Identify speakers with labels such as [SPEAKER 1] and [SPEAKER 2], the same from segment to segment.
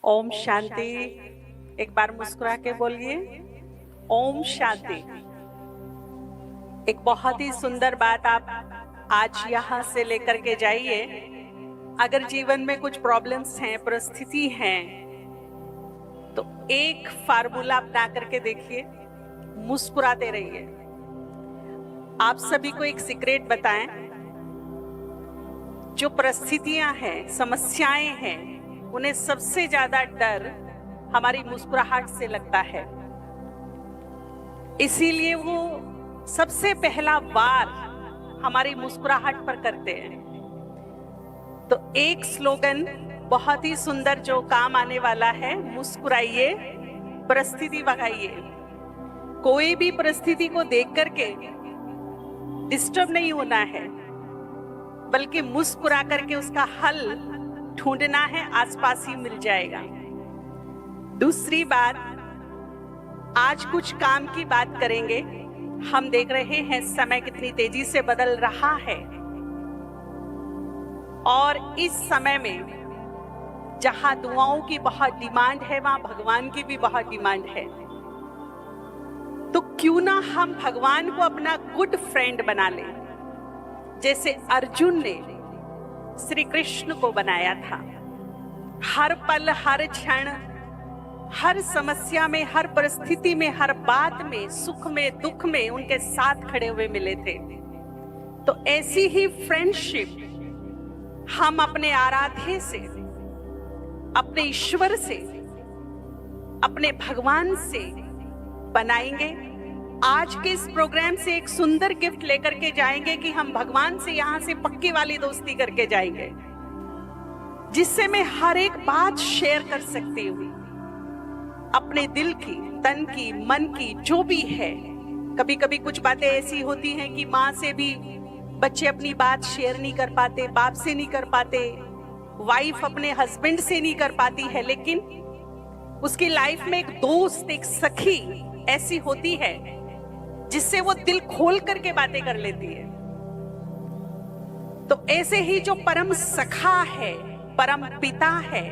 [SPEAKER 1] ओम शांति। एक बार मुस्कुरा के बोलिए ओम शांति। एक बहुत ही सुंदर बात आप आज यहाँ से लेकर के जाइए। अगर जीवन में कुछ प्रॉब्लम्स हैं, परिस्थिति हैं, तो एक फार्मूला अपना करके देखिए, मुस्कुराते रहिए। आप सभी को एक सीक्रेट बताएं, जो परिस्थितियां हैं, समस्याएं हैं, उन्हें सबसे ज्यादा डर हमारी मुस्कुराहट से लगता है। इसीलिए वो सबसे पहला वार हमारी मुस्कुराहट पर करते हैं। तो एक स्लोगन बहुत ही सुंदर जो काम आने वाला है, मुस्कुराइए, परिस्थिति भगाइए। कोई भी परिस्थिति को देख करके डिस्टर्ब नहीं होना है, बल्कि मुस्कुरा करके उसका हल ढूंढना है, आसपास ही मिल जाएगा। दूसरी बात, आज कुछ काम की बात करेंगे। हम देख रहे हैं समय कितनी तेजी से बदल रहा है, और इस समय में जहां दुआओं की बहुत डिमांड है, वहां भगवान की भी बहुत डिमांड है। तो क्यों ना हम भगवान को अपना गुड फ्रेंड बना लें, जैसे अर्जुन ने श्री कृष्ण को बनाया था। हर पल, हर क्षण, हर समस्या में, हर परिस्थिति में, हर बात में, सुख में, दुख में उनके साथ खड़े हुए मिले थे। तो ऐसी ही फ्रेंडशिप हम अपने आराध्य से, अपने ईश्वर से, अपने भगवान से बनाएंगे। आज के इस प्रोग्राम से एक सुंदर गिफ्ट लेकर के जाएंगे कि हम भगवान से यहाँ से पक्की वाली दोस्ती करके जाएंगे, जिससे मैं हर एक बात शेयर कर सकती हूँ, अपने दिल की, तन की, मन की, जो भी है। कभी कभी कुछ बातें ऐसी होती हैं कि माँ से भी बच्चे अपनी बात शेयर नहीं कर पाते, बाप से नहीं कर पाते, वाइफ अपने हस्बैंड से नहीं कर पाती है, लेकिन उसकी लाइफ में एक दोस्त, एक सखी ऐसी होती है जिससे वो दिल खोल करके बातें कर लेती है। तो ऐसे ही जो परम सखा है, परम पिता है,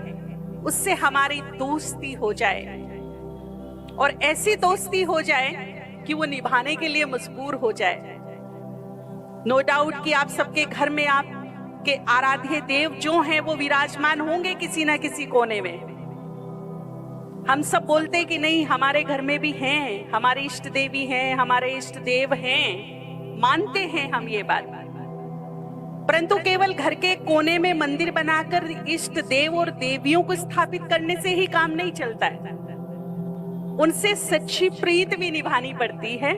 [SPEAKER 1] उससे हमारी दोस्ती हो जाए, और ऐसी दोस्ती हो जाए कि वो निभाने के लिए मजबूर हो जाए। नो डाउट कि आप सबके घर में आपके आराध्य देव जो हैं वो विराजमान होंगे किसी ना किसी कोने में। हम सब बोलते कि नहीं, हमारे घर में भी हैं, हमारे इष्ट देवी हैं, हमारे इष्ट देव हैं, मानते हैं हम ये बात। परंतु केवल घर के कोने में मंदिर बनाकर इष्ट देव और देवियों को स्थापित करने से ही काम नहीं चलता है। उनसे सच्ची प्रीत भी निभानी पड़ती है,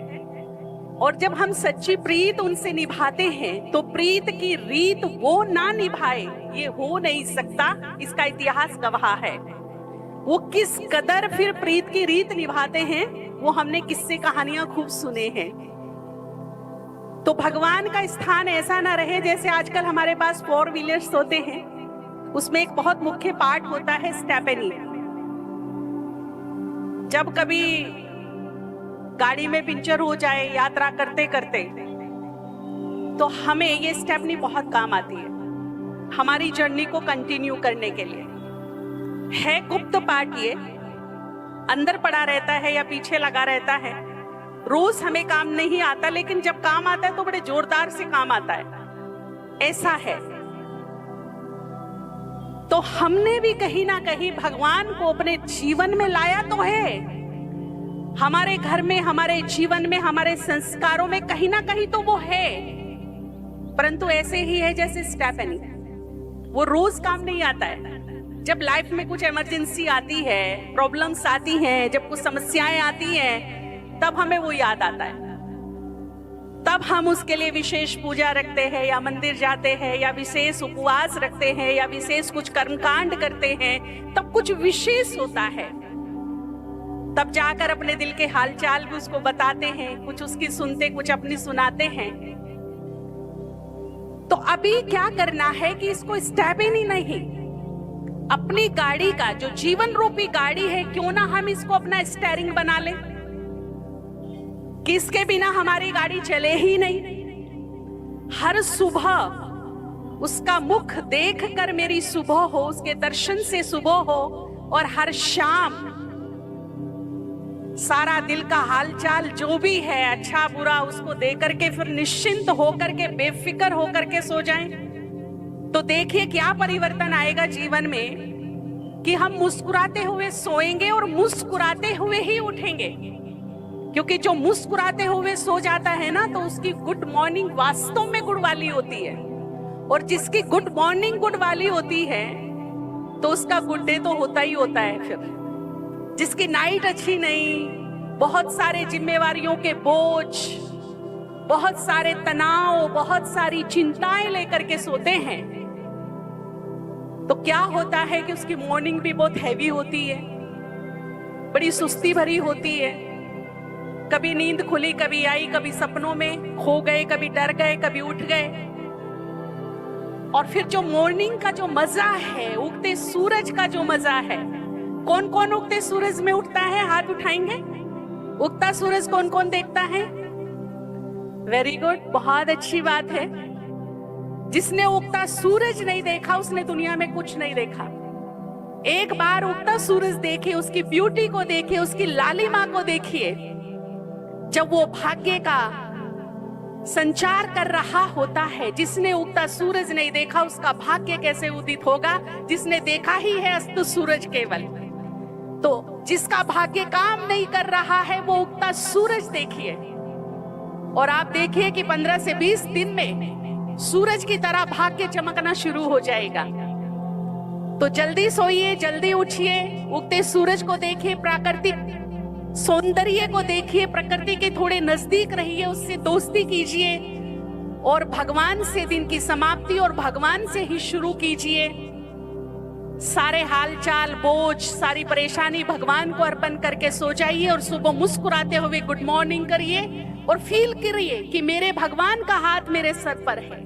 [SPEAKER 1] और जब हम सच्ची प्रीत उनसे निभाते हैं तो प्रीत की रीत वो ना निभाए, ये हो नहीं सकता। इसका इतिहास गवाह है। वो किस कदर फिर प्रीत की रीत निभाते हैं, वो हमने किस्से कहानियां खूब सुने हैं। तो भगवान का स्थान ऐसा ना रहे जैसे आजकल हमारे पास 4 व्हीलर्स होते हैं, उसमें एक बहुत मुख्य पार्ट होता है स्टेपनी। जब कभी गाड़ी में पंचर हो जाए यात्रा करते करते, तो हमें ये स्टेपनी बहुत काम आती है हमारी जर्नी को कंटिन्यू करने के लिए। है गुप्त पार्ट, ये अंदर पड़ा रहता है या पीछे लगा रहता है, रोज हमें काम नहीं आता, लेकिन जब काम आता है तो बड़े जोरदार से काम आता है। ऐसा है। तो हमने भी कहीं ना कहीं भगवान को अपने जीवन में लाया तो है, हमारे घर में, हमारे जीवन में, हमारे संस्कारों में कहीं ना कहीं तो वो है। परंतु ऐसे ही है जैसे स्टेफनी, वो रोज काम नहीं आता है। जब लाइफ में कुछ इमरजेंसी आती है, प्रॉब्लम्स आती हैं, जब कुछ समस्याएं आती हैं, तब हमें वो याद आता है। तब हम उसके लिए विशेष पूजा रखते हैं, या मंदिर जाते हैं, या विशेष उपवास रखते हैं, या विशेष कुछ कर्मकांड करते हैं। तब कुछ विशेष होता है, तब जाकर अपने दिल के हालचाल भी उसको बताते हैं, कुछ उसकी सुनते, कुछ अपनी सुनाते हैं। तो अभी क्या करना है कि इसको स्टेपनी नहीं, अपनी गाड़ी का जो जीवन रूपी गाड़ी है, क्यों ना हम इसको अपना स्टीयरिंग बना लें, कि इसके बिना हमारी गाड़ी चले ही नहीं। हर सुबह उसका मुख देखकर मेरी सुबह हो, उसके दर्शन से सुबह हो, और हर शाम सारा दिल का हालचाल जो भी है अच्छा बुरा उसको दे करके फिर निश्चिंत होकर के बेफिक्र होकर के सो जाएं, तो देखिए क्या परिवर्तन आएगा जीवन में कि हम मुस्कुराते हुए सोएंगे और मुस्कुराते हुए ही उठेंगे। क्योंकि जो मुस्कुराते हुए सो जाता है ना, तो उसकी गुड मॉर्निंग वास्तव में गुड वाली होती है, और जिसकी गुड मॉर्निंग गुड वाली होती है तो उसका गुड डे तो होता ही होता है। फिर जिसकी नाइट अच्छी नहीं, बहुत सारे जिम्मेवारियों के बोझ, बहुत सारे तनाव, बहुत सारी चिंताएं लेकर के सोते हैं, तो क्या होता है कि उसकी मॉर्निंग भी बहुत हैवी होती है, बड़ी सुस्ती भरी होती है। कभी नींद खुली, कभी आई, कभी सपनों में खो गए, कभी डर गए, कभी उठ गए। और फिर जो मॉर्निंग का जो मजा है, उगते सूरज का जो मजा है, कौन कौन उगते सूरज में उठता है? हाथ उठाएंगे। उगता सूरज कौन कौन देखता है? वेरी गुड, बहुत अच्छी बात है। जिसने उगता सूरज नहीं देखा उसने दुनिया में कुछ नहीं देखा। एक बार उगता सूरज देखिए, उसकी ब्यूटी को देखिए, उसकी लालिमा को देखिए। जब वो भाग्य का संचार कर रहा होता है, जिसने उगता सूरज नहीं देखा उसका भाग्य कैसे उदित होगा? जिसने देखा ही है अस्त सूरज केवल। तो जिसका भाग्य काम नहीं कर रहा है वो उगता सूरज देखिए, और आप देखिए कि 15 से 20 दिन में सूरज की तरह भाग्य चमकना शुरू हो जाएगा। तो जल्दी सोइए, जल्दी उठिए, उगते सूरज को देखिए, प्राकृतिक सौंदर्य को देखिए, प्रकृति के थोड़े नजदीक रहिए, उससे दोस्ती कीजिए, और भगवान से दिन की समाप्ति और भगवान से ही शुरू कीजिए। सारे हालचाल, बोझ, सारी परेशानी भगवान को अर्पण करके सो जाइए, और सुबह मुस्कुराते हुए गुड मॉर्निंग करिए, और फील करिए कि मेरे भगवान का हाथ मेरे सर पर है।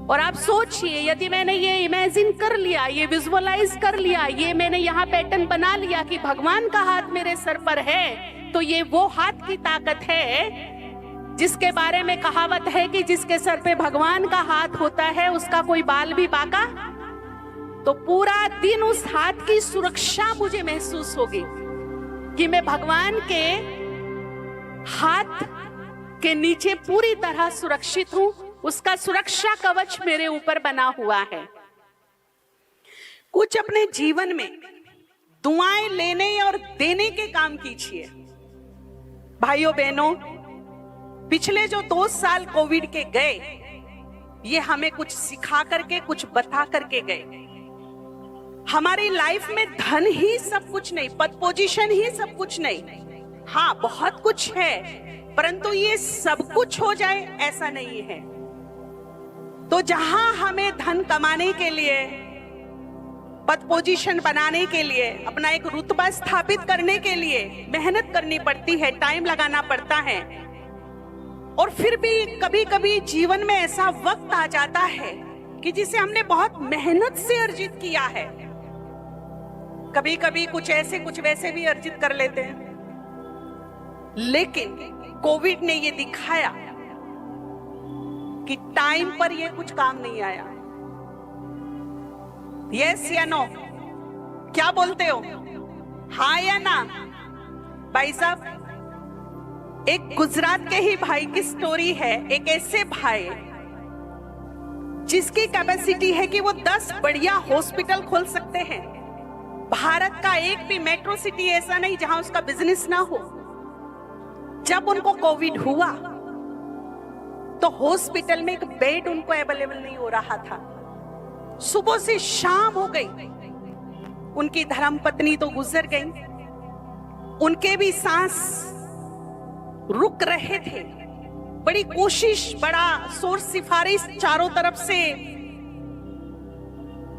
[SPEAKER 1] और आप सोचिए, यदि मैंने ये इमेजिन कर लिया, ये विजुअलाइज कर लिया, ये मैंने यहाँ पैटर्न बना लिया कि भगवान का हाथ मेरे सर पर है, तो ये वो हाथ की ताकत है जिसके बारे में कहावत है कि जिसके सर पे भगवान का हाथ होता है उसका कोई बाल भी बाका। तो पूरा दिन उस हाथ की सुरक्षा मुझे महसूस होगी कि मैं भगवान के हाथ के नीचे पूरी तरह सुरक्षित हूं, उसका सुरक्षा कवच मेरे ऊपर बना हुआ है। कुछ अपने जीवन में दुआएं लेने और देने के काम कीजिए। भाइयों बहनों, पिछले जो 2 साल कोविड के गए, ये हमें कुछ सिखा करके, कुछ बता करके गए। हमारी लाइफ में धन ही सब कुछ नहीं, पद पोजीशन ही सब कुछ नहीं। हाँ, बहुत कुछ है, परंतु ये सब कुछ हो जाए ऐसा नहीं है। तो जहां हमें धन कमाने के लिए, पद पोजीशन बनाने के लिए, अपना एक रुतबा स्थापित करने के लिए मेहनत करनी पड़ती है, टाइम लगाना पड़ता है, और फिर भी कभी कभी जीवन में ऐसा वक्त आ जाता है कि जिसे हमने बहुत मेहनत से अर्जित किया है, कभी कभी कुछ ऐसे कुछ वैसे भी अर्जित कर लेते हैं। लेकिन कोविड ने ये दिखाया कि टाइम पर ये कुछ काम नहीं आया। यस या नो? क्या बोलते हो, हाँ या ना? भाई साहब, एक गुजरात के ही भाई की स्टोरी है। एक ऐसे भाई जिसकी कैपेसिटी है कि वो 10 बढ़िया हॉस्पिटल खोल सकते हैं। भारत का एक भी मेट्रो सिटी ऐसा नहीं जहां उसका बिजनेस ना हो। जब उनको कोविड हुआ तो हॉस्पिटल में एक बेड उनको अवेलेबल नहीं हो रहा था। सुबह से शाम हो गई, उनकी धर्मपत्नी तो गुजर गई, उनके भी सांस रुक रहे थे। बड़ी कोशिश, बड़ा शोर सिफारिश चारों तरफ से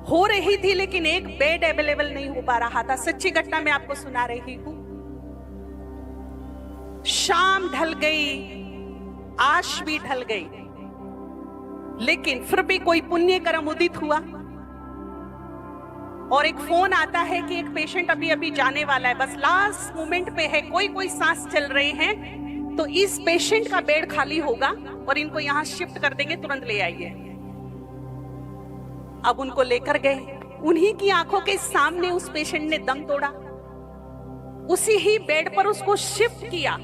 [SPEAKER 1] हो रही थी, लेकिन एक बेड अवेलेबल नहीं हो पा रहा था। सच्ची घटना मैं आपको सुना रही हूं। शाम ढल गई, आश भी ढल गई, लेकिन फिर भी कोई पुण्य कर्म उदित हुआ, और एक फोन आता है कि एक पेशेंट अभी अभी जाने वाला है, बस लास्ट मोमेंट पे है, कोई सांस चल रहे हैं, तो इस पेशेंट का बेड खाली होगा और इनको यहां शिफ्ट कर देंगे, तुरंत ले आइए। अब उनको लेकर गए, उन्हीं की आंखों के सामने उस पेशेंट ने दम तोड़ा, उसी ही बेड पर उसको शिफ्ट किया,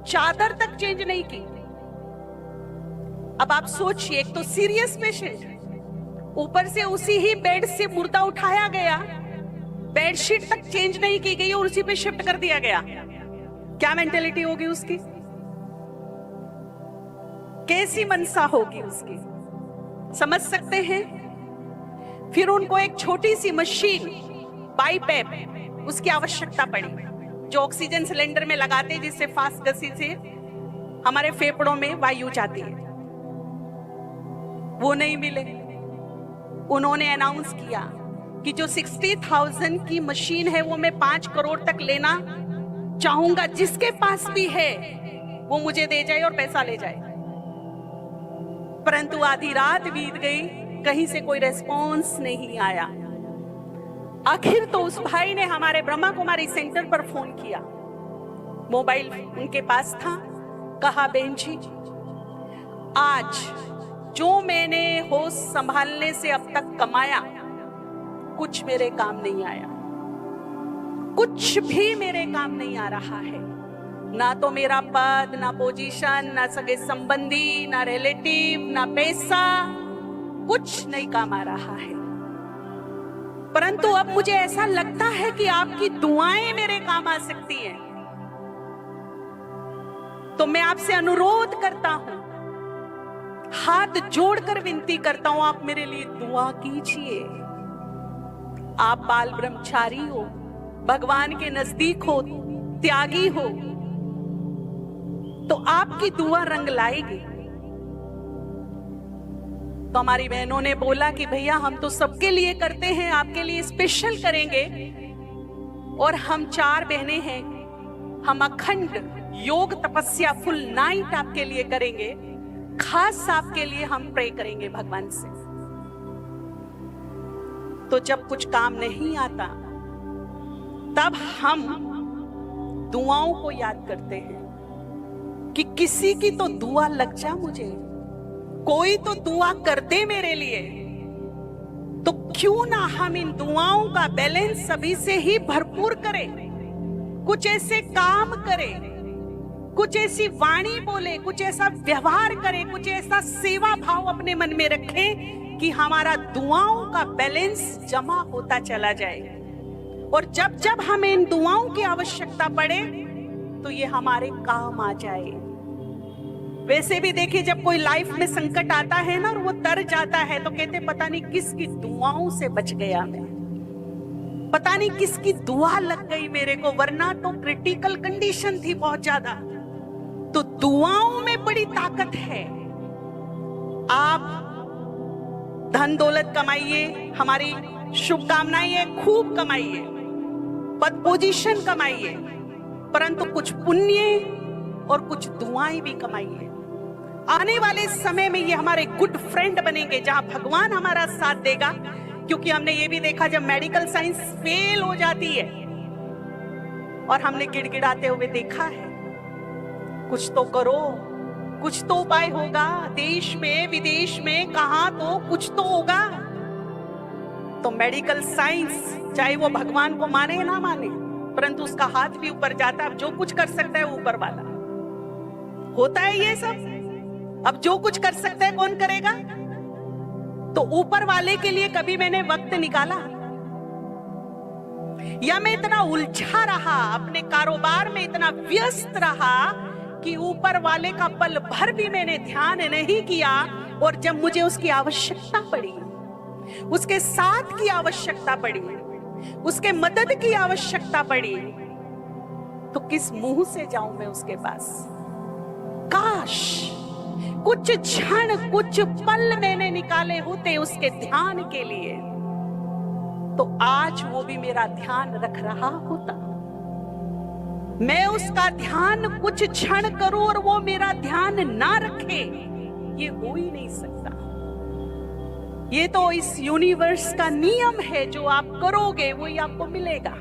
[SPEAKER 1] चादर तक चेंज नहीं की। अब आप सोचिए, एक तो सीरियस पेशेंट, ऊपर से उसी ही बेड से मुर्दा उठाया गया, बेडशीट तक चेंज नहीं की गई और उसी पे शिफ्ट कर दिया गया। क्या मेंटेलिटी होगी उसकी, कैसी मनसा होगी उसकी, समझ सकते हैं। फिर उनको एक छोटी सी मशीन, बाइपैप, उसकी आवश्यकता पड़ी, जो ऑक्सीजन सिलेंडर में लगाते हैं, जिससे फास्ट गति से हमारे फेफड़ों में वायु जाती है। वो नहीं मिले। उन्होंने अनाउंस किया कि जो 60,000 की मशीन है वो मैं 5 करोड़ तक लेना चाहूंगा, जिसके पास भी है वो मुझे दे जाए और पैसा ले जाए। परंतु आधी रात बीत गई, कहीं से कोई रेस्पॉन्स नहीं आया। आखिर तो उस भाई ने हमारे ब्रह्मा कुमारी सेंटर पर फोन किया, मोबाइल उनके पास था। कहा, बहन जी, आज जो मैंने होश संभालने से अब तक कमाया, कुछ मेरे काम नहीं आया, कुछ भी मेरे काम नहीं आ रहा है। ना तो मेरा पद, ना पोजीशन, ना सगे संबंधी, ना रिलेटिव, ना पैसा, कुछ नहीं काम आ रहा है। परंतु अब मुझे ऐसा लगता है कि आपकी दुआएं मेरे काम आ सकती हैं। तो मैं आपसे अनुरोध करता हूं, हाथ जोड़कर विनती करता हूं, आप मेरे लिए दुआ कीजिए। आप बाल ब्रह्मचारी हो, भगवान के नजदीक हो, त्यागी हो, तो आपकी दुआ रंग लाएगी। तो हमारी बहनों ने बोला कि भैया हम तो सबके लिए करते हैं, आपके लिए स्पेशल करेंगे। और हम 4 बहनें हैं, हम अखंड योग तपस्या फुल नाइट आपके लिए करेंगे, खास आपके लिए हम प्रे करेंगे भगवान से। तो जब कुछ काम नहीं आता, तब हम दुआओं को याद करते हैं कि किसी की तो दुआ लग जा, मुझे कोई तो दुआ कर दे मेरे लिए। तो क्यों ना हम इन दुआओं का बैलेंस सभी से ही भरपूर करें, कुछ ऐसे काम करें, कुछ ऐसी वाणी बोले, कुछ ऐसा व्यवहार करें, कुछ ऐसा सेवा भाव अपने मन में रखें कि हमारा दुआओं का बैलेंस जमा होता चला जाए। और जब जब हमें इन दुआओं की आवश्यकता पड़े तो ये हमारे काम आ जाए। वैसे भी देखिए, जब कोई लाइफ में संकट आता है ना और वो तर जाता है, तो कहते पता नहीं किसकी दुआओं से बच गया मैं, पता नहीं किसकी दुआ लग गई मेरे को, वरना तो क्रिटिकल कंडीशन थी बहुत ज्यादा। तो दुआओं में बड़ी ताकत है। आप धन दौलत कमाइए, हमारी शुभकामनाएं है, खूब कमाइए, पद पोजीशन कमाइए, परंतु कुछ पुण्य और कुछ दुआएं भी कमाइए। आने वाले समय में ये हमारे गुड फ्रेंड बनेंगे, जहां भगवान हमारा साथ देगा। क्योंकि हमने ये भी देखा, जब मेडिकल साइंस फेल हो जाती है और हमने गिड़गिड़ाते हुए देखा है, कुछ तो करो, कुछ तो उपाय होगा, देश में विदेश में कहां तो कुछ तो होगा। तो मेडिकल साइंस, चाहे वो भगवान को माने या ना माने, परंतु उसका हाथ भी ऊपर जाता है। अब जो कुछ कर सकता है वो ऊपर वाला होता है ये सब। अब जो कुछ कर सकता है कौन करेगा? तो ऊपर वाले के लिए कभी मैंने वक्त निकाला? या मैं इतना उलझा रहा, अपने कारोबार में इतना व्यस्त रहा कि ऊपर वाले का पल भर भी मैंने ध्यान नहीं किया। और जब मुझे उसकी आवश्यकता पड़ी, उसके साथ की आवश्यकता पड़ी, उसके मदद की आवश्यकता पड़ी, तो किस मुंह से जाऊं मैं उसके पास? काश कुछ क्षण, कुछ पल मैंने निकाले होते उसके ध्यान के लिए, तो आज वो भी मेरा ध्यान रख रहा होता। मैं उसका ध्यान कुछ क्षण करूं और वो मेरा ध्यान ना रखे, ये हो ही नहीं सकता। ये तो इस यूनिवर्स का नियम है, जो आप करोगे वही आपको मिलेगा।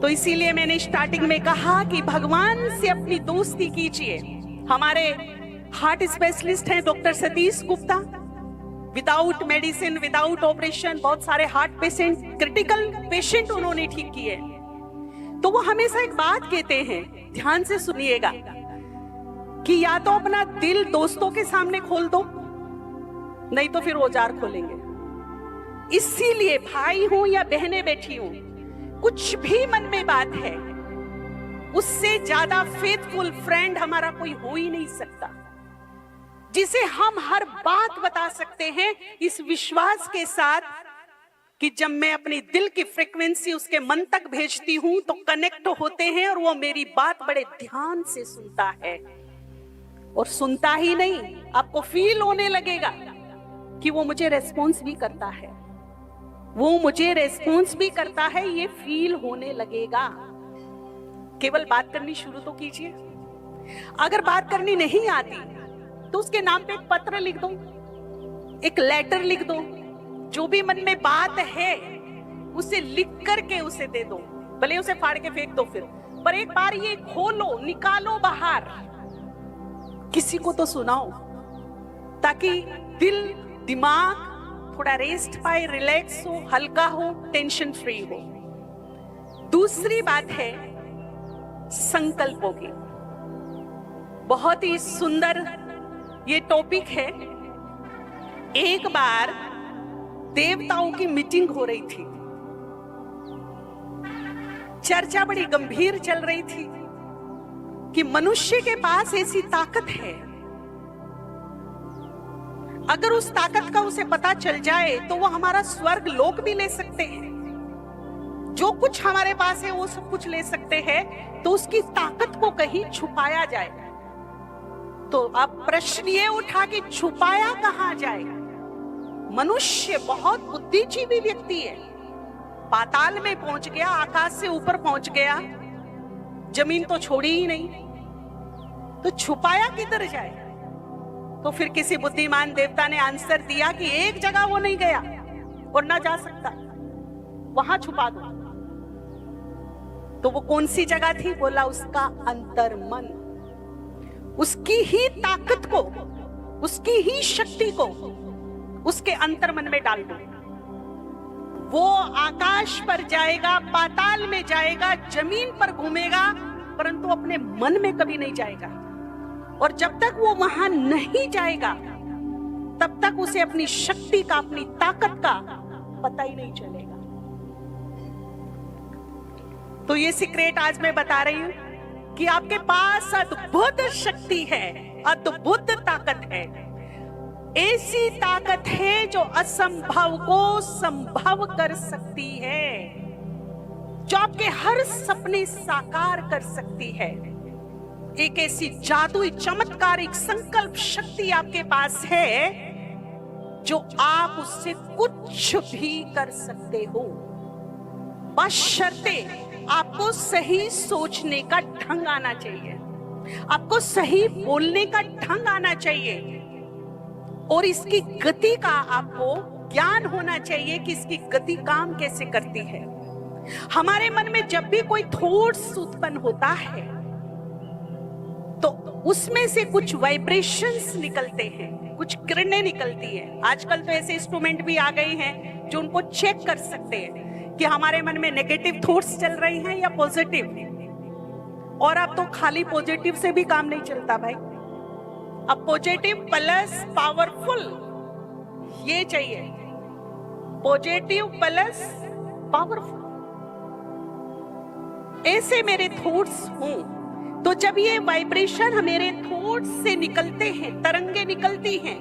[SPEAKER 1] तो इसीलिए मैंने स्टार्टिंग में कहा कि भगवान से अपनी दोस्ती कीजिए। हमारे हार्ट स्पेशलिस्ट हैं doctor Satish Gupta, without medicine, without operation, बहुत सारे हार्ट पेशेंट, क्रिटिकल पेशेंट उन्होंने ठीक किए। तो वो हमेशा एक बात कहते हैं, ध्यान से सुनिएगा, कि या तो अपना दिल दोस्तों के सामने खोल दो, नहीं तो फिर औजार खोलेंगे। इसीलिए भाई हूं या बहनें बैठी हूं, कुछ भी मन में बात है, उससे ज्यादा फेथफुल फ्रेंड हमारा कोई हो ही नहीं सकता, जिसे हम हर बात बता सकते हैं इस विश्वास के साथ कि जब मैं अपनी दिल की फ्रीक्वेंसी उसके मन तक भेजती हूं तो कनेक्ट होते हैं और वो मेरी बात बड़े ध्यान से सुनता है। और सुनता ही नहीं, आपको फील होने लगेगा कि वो मुझे रेस्पॉन्स भी करता है, वो मुझे रेस्पॉन्स भी करता है, ये फील होने लगेगा। केवल बात करनी शुरू तो कीजिए। अगर बात करनी नहीं आती तो उसके नाम पे एक पत्र लिख दो, एक लेटर लिख दो, जो भी मन में बात है उसे लिख करके उसे दे दो, भले उसे फाड़ के फेंक दो फिर, पर एक बार ये खोलो, निकालो बाहर, किसी को तो सुनाओ, ताकि दिल दिमाग थोड़ा रेस्ट पाए, रिलैक्स हो, हल्का हो, टेंशन फ्री हो। दूसरी बात है संकल्पों की। बहुत ही सुंदर ये टॉपिक है। एक बार देवताओं की मीटिंग हो रही थी, चर्चा बड़ी गंभीर चल रही थी कि मनुष्य के पास ऐसी ताकत है, अगर उस ताकत का उसे पता चल जाए तो वो हमारा स्वर्ग लोक भी ले सकते हैं। जो कुछ हमारे पास है वो सब कुछ ले सकते हैं, तो उसकी ताकत को कहीं छुपाया जाए। तो अब प्रश्न ये उठा कि छुपाया कहां जाए? मनुष्य बहुत बुद्धिजीवी व्यक्ति है, पाताल में पहुंच गया, आकाश से ऊपर पहुंच गया, जमीन तो छोड़ी ही नहीं, तो छुपाया किधर जाए? तो फिर किसी बुद्धिमान देवता ने आंसर दिया कि एक जगह वो नहीं गया और ना जा सकता, वहां छुपा दो। तो वो कौन सी जगह थी? बोला उसका अंतर्मन। उसकी ही ताकत को, उसकी ही शक्ति को उसके अंतर्मन में डाल दो। वो आकाश पर जाएगा, पाताल में जाएगा, जमीन पर घूमेगा, परंतु अपने मन में कभी नहीं जाएगा। और जब तक वो वहां नहीं जाएगा तब तक उसे अपनी शक्ति का, अपनी ताकत का पता ही नहीं चलेगा। तो ये सीक्रेट आज मैं बता रही हूं कि आपके पास अद्भुत शक्ति है, अद्भुत ताकत है। ऐसी ताकत है जो असंभव को संभव कर सकती है, जो आपके हर सपने साकार कर सकती है। एक ऐसी जादुई चमत्कारिक संकल्प शक्ति आपके पास है जो आप उससे कुछ भी कर सकते हो, बशर्ते आपको सही सोचने का ढंग आना चाहिए, आपको सही बोलने का ढंग आना चाहिए, और इसकी गति का आपको ज्ञान होना चाहिए कि इसकी गति काम कैसे करती है। हमारे मन में जब भी कोई थॉट्स उत्पन्न होता है तो उसमें से कुछ वाइब्रेशंस निकलते हैं, कुछ किरणें निकलती हैं। आजकल तो ऐसे इंस्ट्रूमेंट भी आ गए हैं जो उनको चेक कर सकते हैं कि हमारे मन में नेगेटिव थॉट्स चल रहे हैं या पॉजिटिव। और अब तो खाली पॉजिटिव से भी काम नहीं चलता भाई, अब पॉजिटिव प्लस पावरफुल ये चाहिए, पॉजिटिव प्लस पावरफुल। ऐसे मेरे थॉट्स हों तो जब ये वाइब्रेशन मेरे थॉट्स से निकलते हैं, तरंगे निकलती हैं,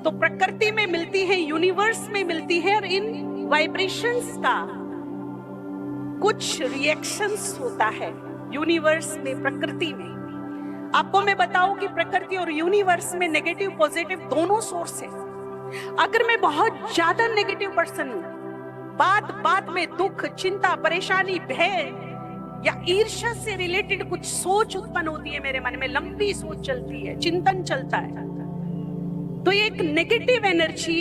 [SPEAKER 1] तो प्रकृति में मिलती है, यूनिवर्स में मिलती है, और इन वाइब्रेशंस का कुछ रिएक्शंस होता है यूनिवर्स में, प्रकृति में। आपको मैं बताऊं कि प्रकृति और यूनिवर्स में नेगेटिव पॉजिटिव दोनों सोर्स है। अगर मैं बहुत ज्यादा नेगेटिव पर्सन हूं, बात बात में दुख, चिंता, परेशानी, भय या ईर्ष्या से रिलेटेड कुछ सोच उत्पन्न होती है मेरे मन में, लंबी सोच चलती है, चिंतन चलता है, तो एक नेगेटिव एनर्जी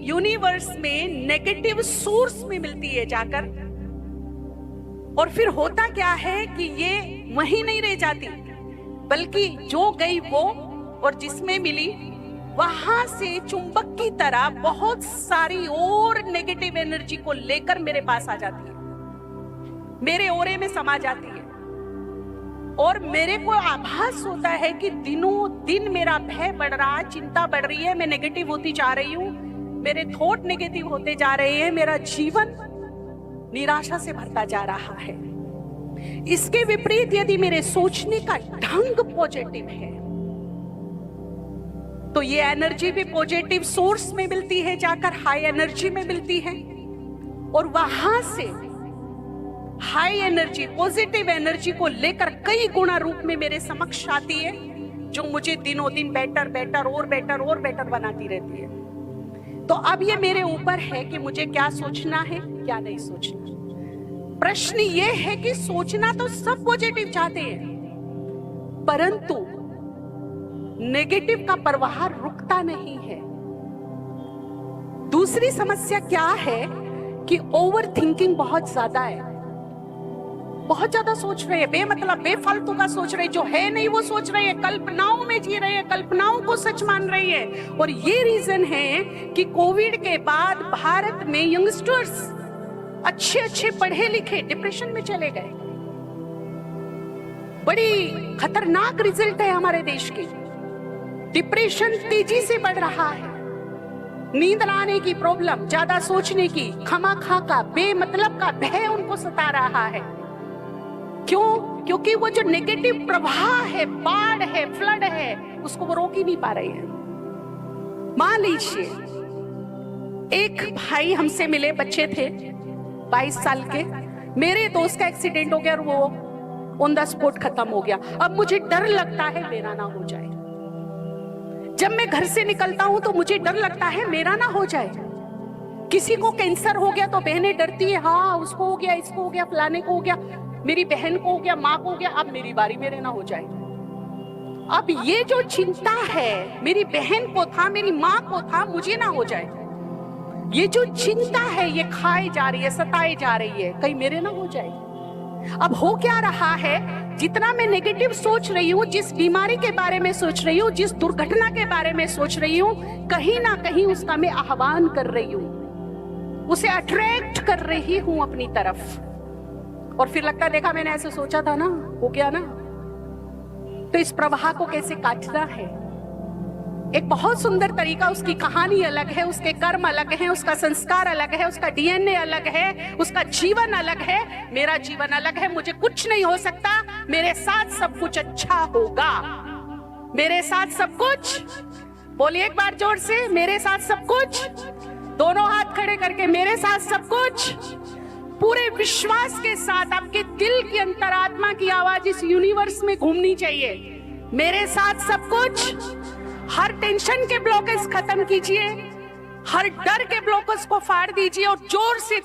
[SPEAKER 1] यूनिवर्स में नेगेटिव सोर्स में मिलती है जाकर। और फिर होता क्या है कि ये वहीं नहीं रह जाती, बल्कि जो गई वो और जिसमें मिली वहां से चुंबक की तरह बहुत सारी और नेगेटिव एनर्जी को लेकर मेरे पास आ जाती है, मेरे ओरे में समा जाती है। और मेरे को आभास होता है कि दिनों दिन मेरा भय बढ़ रहा है, चिंता बढ़ रही है, मैं नेगेटिव होती जा रही हूं, मेरे थॉट नेगेटिव होते जा रहे हैं, मेरा जीवन निराशा से भरता जा रहा है। इसके विपरीत यदि मेरे सोचने का ढंग पॉजिटिव है तो ये एनर्जी भी पॉजिटिव सोर्स में मिलती है, जाकर हाई एनर्जी में मिलती है, और वहां से हाई एनर्जी पॉजिटिव एनर्जी को लेकर कई गुना रूप में मेरे समक्ष आती है, जो मुझे दिनों दिन बेटर बेटर और बेटर और बेटर बनाती रहती है। तो अब ये मेरे ऊपर है कि मुझे क्या सोचना है, क्या नहीं सोचना। प्रश्न ये है कि सोचना तो सब पॉजिटिव चाहते हैं, परंतु नेगेटिव का प्रवाह रुकता नहीं है। दूसरी समस्या क्या है कि ओवर थिंकिंग बहुत ज्यादा है, बहुत ज्यादा सोच रहे हैं, बेमतलब बेफालतू का सोच रहे हैं, जो है नहीं वो सोच रहे हैं, कल्पनाओं में जी रहे हैं, कल्पनाओं को सच मान रही है। और ये रीजन है कि कोविड के बाद भारत में यंगस्टर्स अच्छे अच्छे पढ़े लिखे डिप्रेशन में चले गए। बड़ी खतरनाक रिजल्ट है हमारे देश के। डिप्रेशन तेजी से बढ़ रहा है, नींद न आने की प्रॉब्लम, ज्यादा सोचने की, खामखा का बेमतलब का भय उनको सता रहा है। क्यों? क्योंकि वो जो नेगेटिव प्रवाह है, बाढ़ है, फ्लड है, उसको वो रोक ही नहीं पा रहे हैं। मान लीजिए एक भाई हमसे मिले, बच्चे थे 22 साल के, मेरे दोस्त का एक्सीडेंट हो गया और वो ऑन द स्पॉट खत्म हो गया। अब मुझे डर लगता है मेरा ना हो जाए। जब मैं घर से निकलता हूं तो मुझे डर लगता है मेरा ना हो जाए। किसी को कैंसर हो गया तो बहनें डरती है, हाँ उसको हो गया, इसको हो गया, फलाने को हो गया, मेरी बहन को हो गया, माँ को हो गया, अब मेरी बारी, मेरे ना हो जाए। अब ये जो चिंता है, मेरी बहन को था, मेरी माँ को था, मुझे ना हो जाए, ये जो चिंता है ये खाई जा रही है, सताई जा रही है, कहीं मेरे ना हो जाए। अब हो क्या रहा है, जितना मैं नेगेटिव सोच रही हूँ, जिस बीमारी के बारे में सोच रही हूँ, जिस दुर्घटना के बारे में सोच रही हूँ, कहीं ना कहीं उसका मैं आह्वान कर रही हूँ, उसे अट्रैक्ट कर रही हूँ अपनी तरफ। और फिर लगता, देखा मैंने ऐसे सोचा था ना, हो गया ना। तो इस प्रवाह को कैसे काटना है, एक बहुत सुंदर तरीका, उसकी कहानी अलग है, उसके कर्म अलग है, उसका संस्कार अलग है, उसका डीएनए अलग है, उसका जीवन अलग है, मेरा जीवन अलग है। मुझे कुछ नहीं हो सकता, मेरे साथ सब कुछ अच्छा होगा, मेरे साथ सब कुछ, बोलिए एक बार जोर से, मेरे साथ सब कुछ, दोनों हाथ खड़े करके, मेरे साथ सब कुछ, पूरे विश्वास के साथ आपके दिल की अंतरात्मा की आवाज इस यूनिवर्स में घूमनी चाहिए, मेरे साथ सब कुछ। हर टेंशन के ब्लॉकेज खत्म कीजिए, हर डर के ब्लॉकेज को फाड़ दीजिए और जोर से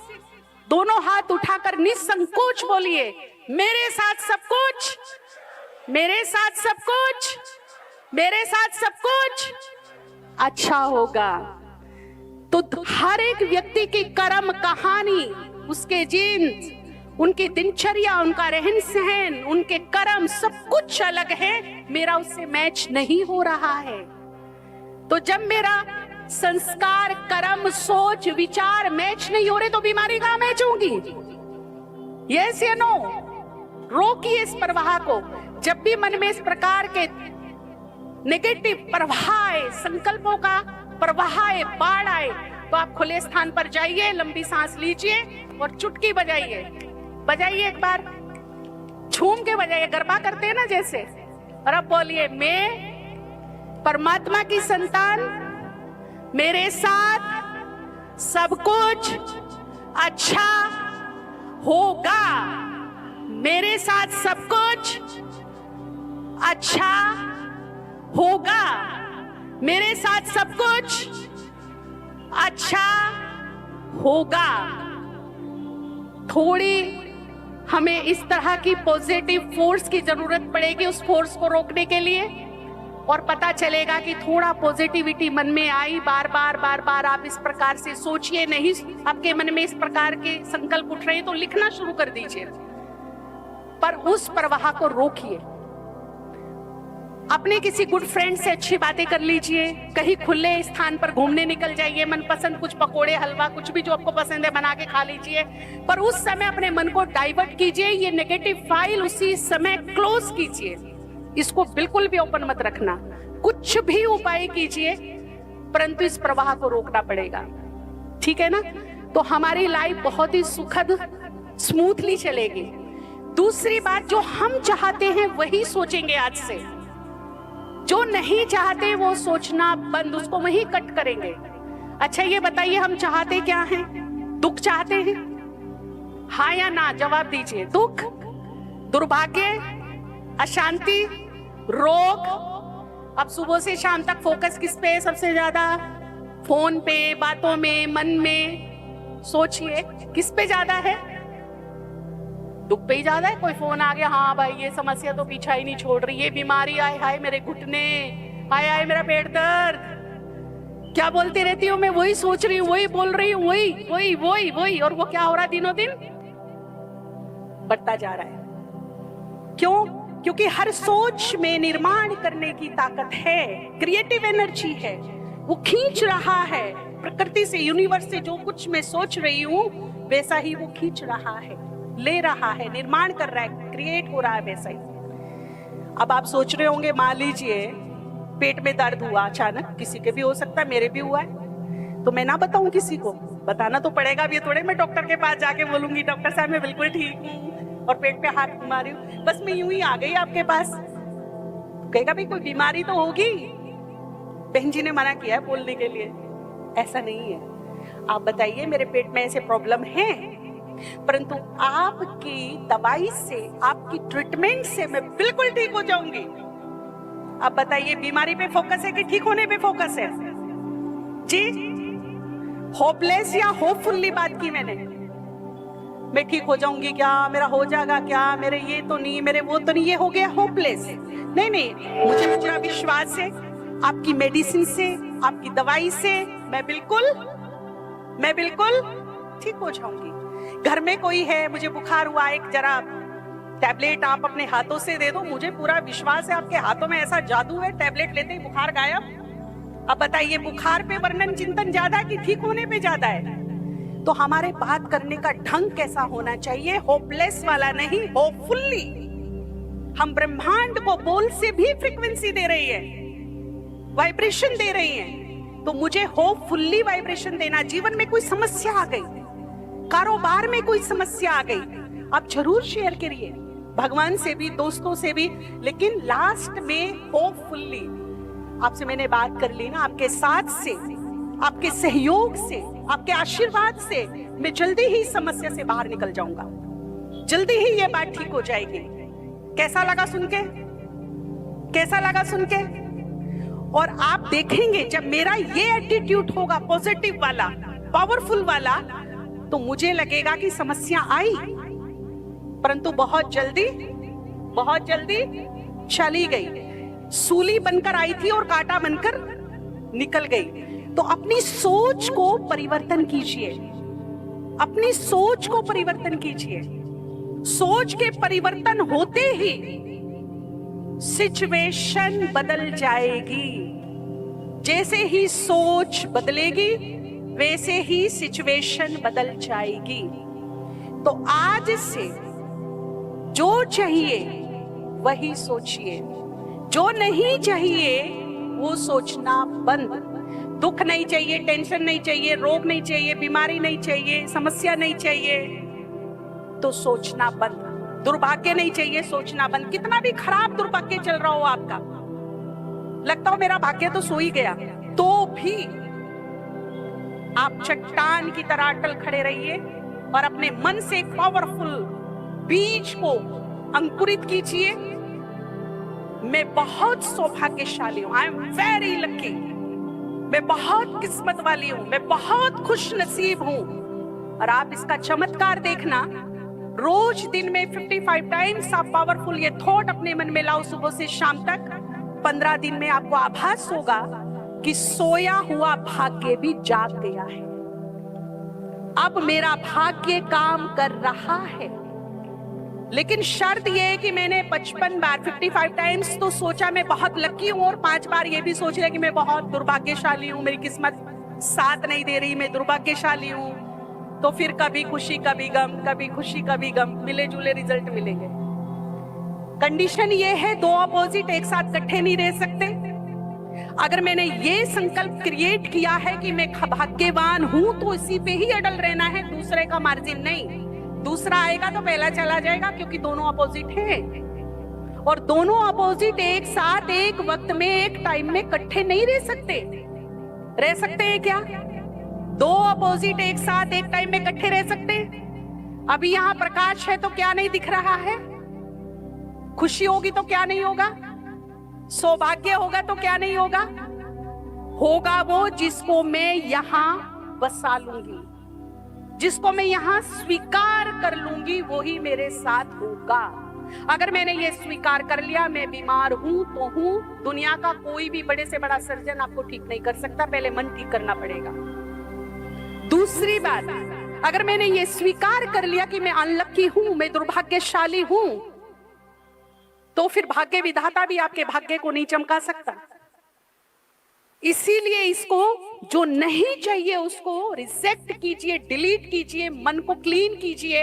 [SPEAKER 1] दोनों हाथ उठाकर निसंकोच बोलिए, मेरे साथ सब कुछ, मेरे साथ सब कुछ, मेरे साथ सब कुछ अच्छा होगा। तो हर एक व्यक्ति की कर्म कहानी, उसके जीन्स, उनकी दिनचर्या, उनका रहन सहन, उनके कर्म, सब कुछ अलग है, मेरा उससे मैच नहीं हो रहा है। तो जब मेरा संस्कार, कर्म, सोच, विचार मैच नहीं हो रहे तो बीमारी कहां मैच होगी? यस या नो? रोकिए इस प्रवाह को। जब भी मन में इस प्रकार के नेगेटिव प्रवाह आए, संकल्पों का प्रवाह आए, बाढ़ आए, तो आप खुले स्थान पर जाइए, लंबी सांस लीजिए और चुटकी बजाइए। बजाइए एक बार, झूम के बजाइए, गरबा करते हैं ना जैसे। और अब बोलिए, मैं परमात्मा की संतान, मेरे साथ सब कुछ अच्छा होगा, मेरे साथ सब कुछ अच्छा होगा, मेरे साथ सब कुछ अच्छा होगा। थोड़ी हमें इस तरह की पॉजिटिव फोर्स की जरूरत पड़ेगी उस फोर्स को रोकने के लिए, और पता चलेगा कि थोड़ा पॉजिटिविटी मन में आई, बार बार आप इस प्रकार से सोचिए। नहीं, आपके मन में इस प्रकार के संकल्प उठ रहे हैं तो लिखना शुरू कर दीजिए, पर उस प्रवाह को रोकिए। अपने किसी गुड फ्रेंड से अच्छी बातें कर लीजिए, कहीं खुले स्थान पर घूमने निकल जाइए, मनपसंद कुछ पकोड़े हलवा कुछ भी जो आपको पसंद है बना के खा लीजिए, पर उस समय अपने मन को डाइवर्ट कीजिए, ये नेगेटिव फाइल उसी समय क्लोज कीजिए, इसको बिल्कुल भी ओपन मत रखना। कुछ भी उपाय कीजिए परंतु इस प्रवाह को रोकना पड़ेगा, ठीक है ना? तो हमारी लाइफ बहुत ही सुखद स्मूथली चलेगी। दूसरी बात, जो हम चाहते हैं वही सोचेंगे आज से, जो नहीं चाहते वो सोचना बंद, उसको वही कट करेंगे। अच्छा ये बताइए हम चाहते क्या हैं? दुख चाहते हैं? हाँ या ना जवाब दीजिए। दुख, दुर्भाग्य, अशांति, रोग। अब सुबह से शाम तक फोकस किस पे है सबसे ज्यादा? फोन पे, बातों में, मन में। सोचिए किस पे ज्यादा है? दुख पे ही ज्यादा है। कोई फोन आ गया, हाँ भाई ये समस्या तो पीछा ही नहीं छोड़ रही, ये बीमारी, आए हाय मेरे घुटने, हाय हाय मेरा पेट दर्द, क्या बोलती रहती हूँ मैं, वही सोच रही हूँ, वही बोल रही हूँ, वही वही वही वही, और वो क्या हो रहा है दिनों दिन? बढ़ता जा रहा है। क्यों? क्योंकि हर सोच में निर्माण करने की ताकत है, क्रिएटिव एनर्जी है, वो खींच रहा है प्रकृति से, यूनिवर्स से। जो कुछ मैं सोच रही हूँ वैसा ही वो खींच रहा है, ले रहा है, निर्माण कर रहा है, क्रिएट हो रहा है वैसा ही। अब आप सोच रहे होंगे, मान लीजिए पेट में दर्द हुआ अचानक, किसी के भी हो सकता है, मेरे भी हुआ है, तो मैं ना बताऊं किसी को? बताना तो पड़ेगा। अब ये थोड़े मैं डॉक्टर के पास जाके बोलूंगी डॉक्टर साहब मैं बिल्कुल ठीक हूँ और पेट पे हाथ घुमा रही हूँ, बस मैं यूं ही आ गई आपके पास। कहेगा भाई कोई बीमारी तो होगी, बहन जी ने मना किया है बोलने के लिए। ऐसा नहीं है। आप बताइए मेरे पेट में ऐसे प्रॉब्लम है, परंतु आपकी दवाई से, आपकी ट्रीटमेंट से मैं बिल्कुल ठीक हो जाऊंगी। आप बताइए बीमारी पे फोकस है कि ठीक होने पे फोकस है? जी, होपलेस या होपफुल्ली बात की मैंने? मैं ठीक हो जाऊंगी क्या, मेरा हो जाएगा क्या, मेरे ये तो नहीं, मेरे वो तो नहीं, ये हो गया होपलेस। नहीं नहीं, मुझे पूरा विश्वास है आपकी मेडिसिन से, आपकी दवाई से मैं बिल्कुल ठीक हो जाऊंगी। घर में कोई है, मुझे बुखार हुआ, एक जरा टैबलेट आप अपने हाथों से दे दो, मुझे पूरा विश्वास है आपके हाथों में ऐसा जादू है, टैबलेट लेते ही बुखार गायब। अब बताइए बुखार पे वर्णन चिंतन ज्यादा कि ठीक होने पे ज्यादा है? तो हमारे बात करने का ढंग कैसा होना चाहिए? होपलेस वाला नहीं, होपफुल्ली। हम ब्रह्मांड को बोल से भी फ्रीक्वेंसी दे रही है, वाइब्रेशन दे रही है, तो मुझे होपफुल्ली वाइब्रेशन देना। जीवन में कोई समस्या आ गई, कारोबार में कोई समस्या आ गई, आप जरूर शेयर करिए, भगवान से भी, दोस्तों से भी, लेकिन लास्ट में होपफुल्ली। आपसे मैंने बात कर ली ना, आपके साथ से, आपके सहयोग से, आपके आशीर्वाद से मैं जल्दी ही समस्या से बाहर निकल जाऊंगा, जल्दी ही ये बात ठीक हो जाएगी। कैसा लगा सुन के? कैसा लगा सुन के? और आप देखेंगे जब मेरा ये एटीट्यूड होगा पॉजिटिव वाला, पावरफुल वाला, तो मुझे लगेगा कि समस्या आई परंतु बहुत जल्दी चली गई। सूली बनकर आई थी और कांटा बनकर निकल गई। तो अपनी सोच को परिवर्तन कीजिए, अपनी सोच को परिवर्तन कीजिए। सोच के परिवर्तन होते ही सिचुएशन बदल जाएगी। जैसे ही सोच बदलेगी वैसे ही सिचुएशन बदल जाएगी। तो आज से जो चाहिए वही सोचिए, जो नहीं चाहिए वो सोचना बंद। दुख नहीं चाहिए, टेंशन नहीं चाहिए, रोग नहीं चाहिए, बीमारी नहीं चाहिए, समस्या नहीं चाहिए, तो सोचना बंद। दुर्भाग्य नहीं चाहिए, सोचना बंद। कितना भी खराब दुर्भाग्य चल रहा हो आपका, लगता हो मेरा भाग्य तो सो ही गया, तो भी आप चट्टान की तरह अटल खड़े रहिए और अपने मन से एक पावरफुल बीज को अंकुरित कीजिए। मैं बहुत सौभाग्यशाली हूं, आई एम वेरी लकी, मैं बहुत किस्मत वाली हूं, मैं बहुत खुश नसीब हूं। और आप इसका चमत्कार देखना, रोज दिन में 55 टाइम्स आप पावरफुल ये थॉट अपने मन में लाओ सुबह से शाम तक। 15 दिन में आपको आभास होगा कि सोया हुआ भाग्य भी जाग गया है। अब मेरा भाग्य काम कर रहा है। लेकिन शर्त यह है कि मैंने 55 बार 55 टाइम्स तो सोचा मैं बहुत लकी हूं, और 5 बार ये भी सोच लिया कि मैं बहुत दुर्भाग्यशाली हूं, मेरी किस्मत साथ नहीं दे रही, मैं दुर्भाग्यशाली हूं। तो फिर कभी खुशी कभी गम, कभी खुशी कभी गम, मिले जुले रिजल्ट मिलेंगे। कंडीशन ये है, दो अपोजिट एक साथ इकट्ठे नहीं रह सकते। अगर मैंने ये संकल्प क्रिएट किया है कि मैं भाग्यवान हूं, तो इसी पे ही अड़ल रहना है, दूसरे का मार्जिन नहीं। दूसरा आएगा तो पहला चला जाएगा, क्योंकि दोनों अपोजिट हैं, और दोनों अपोजिट एक साथ एक वक्त में एक टाइम में इकट्ठे नहीं रह सकते। रह सकते हैं क्या? दो अपोजिट एक साथ एक टाइम में इकट्ठे रह सकते? अभी यहां प्रकाश है तो क्या नहीं दिख रहा है? खुशी होगी तो क्या नहीं होगा? सौभाग्य होगा तो क्या नहीं होगा? होगा वो जिसको मैं यहां बसा लूंगी, जिसको मैं यहां स्वीकार कर लूंगी, वो ही मेरे साथ होगा। अगर मैंने ये स्वीकार कर लिया मैं बीमार हूं तो हूं, दुनिया का कोई भी बड़े से बड़ा सर्जन आपको ठीक नहीं कर सकता, पहले मन ठीक करना पड़ेगा। दूसरी बात, अगर मैंने ये स्वीकार कर लिया कि मैं अनलकी हूं, मैं दुर्भाग्यशाली हूं, तो फिर भाग्य विधाता भी आपके भाग्य को नहीं चमका सकता। इसीलिए इसको जो नहीं चाहिए उसको रिजेक्ट कीजिए, डिलीट कीजिए, मन को क्लीन कीजिए,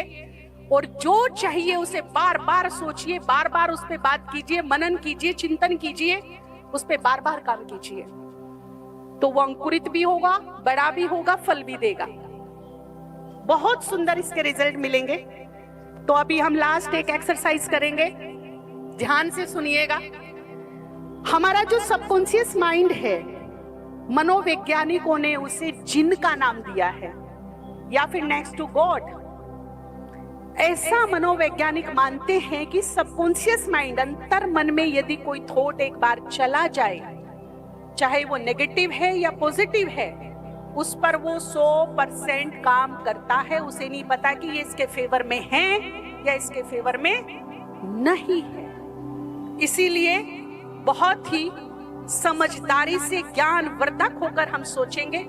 [SPEAKER 1] और जो चाहिए उसे बार बार सोचिए, बार बार उस पर बात कीजिए, मनन कीजिए, चिंतन कीजिए, उस पर बार बार काम कीजिए, तो वो अंकुरित भी होगा, बड़ा भी होगा, फल भी देगा। बहुत सुंदर इसके रिजल्ट मिलेंगे। तो अभी हम लास्ट एक एक्सरसाइज करेंगे, ध्यान से सुनिएगा। हमारा जो सबकॉन्शियस माइंड है, मनोवैज्ञानिकों ने उसे जिन का नाम दिया है, या फिर नेक्स्ट टू गॉड। ऐसा मनोवैज्ञानिक मानते हैं कि सबकॉन्शियस माइंड, अंतर मन में यदि कोई थॉट एक बार चला जाए, चाहे वो नेगेटिव है या पॉजिटिव है, उस पर वो 100% काम करता है। उसे नहीं पता कि ये इसके फेवर में है या इसके फेवर में नहीं है। इसीलिए बहुत ही समझदारी से ज्ञानवर्धक होकर हम सोचेंगे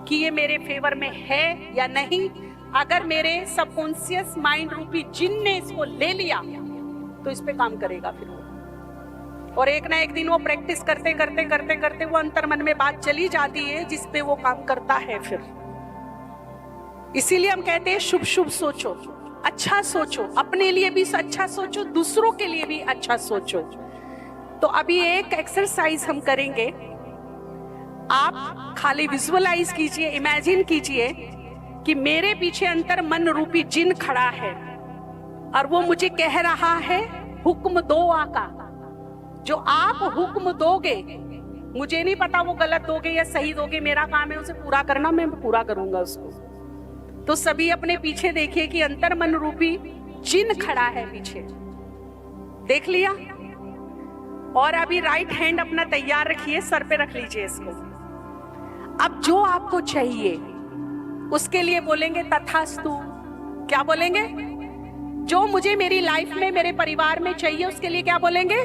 [SPEAKER 1] कि ये मेरे फेवर में है या नहीं। अगर मेरे सबकॉन्शियस माइंड रूपी जिन ने इसको ले लिया तो इस पे काम करेगा फिर वो, और एक ना एक दिन वो प्रैक्टिस करते करते करते करते वो अंतर मन में बात चली जाती है जिस पे वो काम करता है फिर। इसीलिए हम कहते हैं शुभ शुभ सोचो, अच्छा सोचो, अपने लिए भी अच्छा सोचो, दूसरों के लिए भी अच्छा सोचो। तो अभी एक एक्सरसाइज हम करेंगे। आप खाली विजुअलाइज कीजिए, इमेजिन कीजिए कि मेरे पीछे अंतर मन रूपी जिन खड़ा है और वो मुझे कह रहा है हुक्म दो आका। जो आप हुक्म दोगे, मुझे नहीं पता वो गलत दोगे या सही दोगे, मेरा काम है उसे पूरा करना, मैं पूरा करूंगा उसको। तो सभी अपने पीछे देखिए कि अंतर मन रूपी जिन खड़ा है पीछे, देख लिया। और अभी राइट हैंड अपना तैयार रखिए, सर पे रख लीजिए इसको। अब जो आपको चाहिए उसके लिए बोलेंगे तथास्तु। क्या बोलेंगे? जो मुझे मेरी लाइफ में, मेरे परिवार में चाहिए उसके लिए क्या बोलेंगे?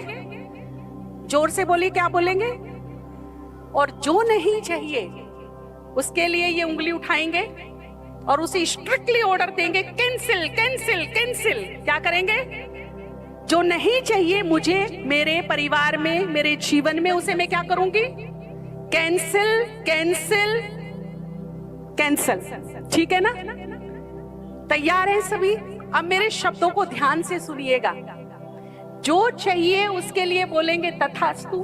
[SPEAKER 1] जोर से बोलिए, क्या बोलेंगे? और जो नहीं चाहिए उसके लिए ये उंगली उठाएंगे और उसे स्ट्रिक्टली ऑर्डर देंगे, कैंसिल कैंसिल कैंसिल। क्या करेंगे? जो नहीं चाहिए मुझे मेरे परिवार में, मेरे जीवन में, उसे मैं क्या करूंगी? Cancel cancel cancel. ठीक है ना? तैयार है सभी? अब मेरे शब्दों को ध्यान से सुनिएगा। जो चाहिए उसके लिए बोलेंगे तथास्तु,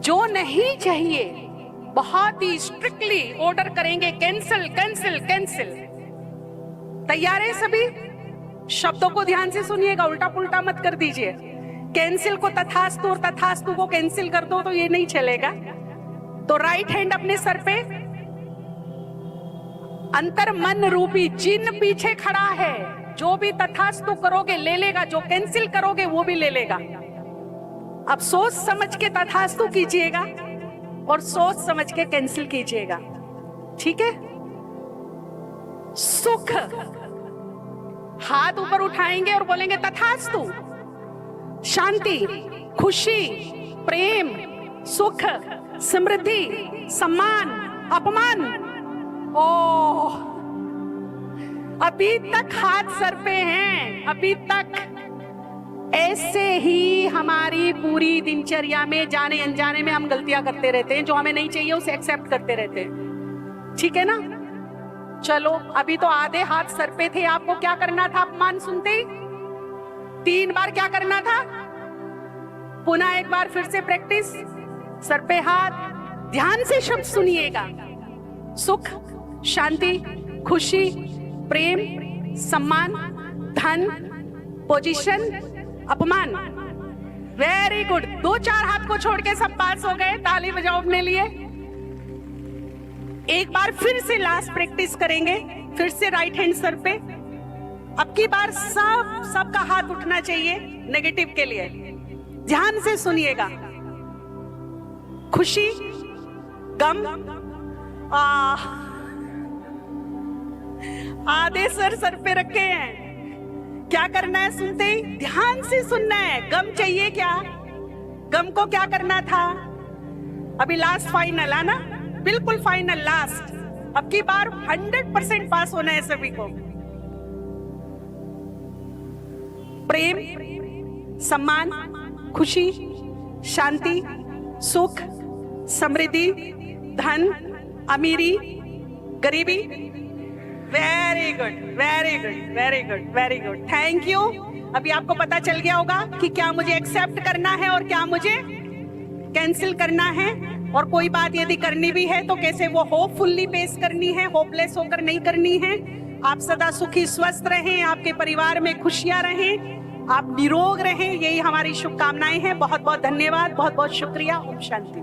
[SPEAKER 1] जो नहीं चाहिए बहुत ही स्ट्रिक्टली ऑर्डर करेंगे, कैंसिल कैंसिल कैंसिल। तैयार है सभी? शब्दों को ध्यान से सुनिएगा, उल्टा पुल्टा मत कर दीजिए। कैंसिल को तथास्तु और तथास्तु को कैंसिल कर दो तो ये नहीं चलेगा। तो राइट हैंड अपने सर पे, अंतर मन रूपी जिन पीछे खड़ा है। जो भी तथास्तु करोगे ले लेगा, जो कैंसिल करोगे वो भी ले लेगा। अब सोच समझ के तथास्तु कीजिएगा और सोच समझ के कैंसिल कीजिएगा। ठीक है? सुख, हाथ ऊपर उठाएंगे और बोलेंगे तथास्तु। शांति, खुशी, प्रेम, सुख, समृद्धि, सम्मान, अपमान। ओह, अभी तक हाथ सर पे हैं, अभी तक। ऐसे ही हमारी पूरी दिनचर्या में जाने अनजाने में हम गलतियां करते रहते हैं, जो हमें नहीं चाहिए उसे एक्सेप्ट करते रहते हैं। ठीक है ना? चलो, अभी तो आधे हाथ सर पे थे। आपको क्या करना था अपमान सुनते ही? 3 बार क्या करना था? पुनः एक बार फिर से प्रैक्टिस। सर पे हाथ, ध्यान से शब्द सुनिएगा। सुख, शांति, खुशी, प्रेम, सम्मान, धन, पोजीशन, अपमान। Very good. 2-4 हाथ को छोड़ के सब पास हो गए। ताली बजाओ अपने लिए। एक बार फिर से लास्ट प्रैक्टिस करेंगे, फिर से राइट हैंड सर पे। अब की बार सबका हाथ उठना चाहिए नेगेटिव के लिए। ध्यान से सुनिएगा। खुशी, गम, आधे सर पे रखे हैं। क्या करना है सुनते ही? ध्यान से सुनना है। गम चाहिए क्या? गम को क्या करना था? अभी लास्ट फाइनल है ना? बिल्कुल फाइनल, लास्ट। अब की बार 100% पास होना है सभी को। प्रेम, सम्मान, खुशी, शांति, सुख, समृद्धि, धन, अमीरी, गरीबी। Very good, very good, very good, very good. Thank you. अभी आपको पता चल गया होगा कि क्या मुझे एक्सेप्ट करना है और क्या मुझे कैंसिल करना है। और कोई बात यदि करनी भी है तो कैसे वो होपफुल्ली पेश करनी है, होपलेस होकर नहीं करनी है। आप सदा सुखी स्वस्थ रहें, आपके परिवार में खुशियां रहें, आप निरोग रहें, यही हमारी शुभकामनाएं हैं। बहुत बहुत धन्यवाद, बहुत बहुत शुक्रिया। ओम शांति।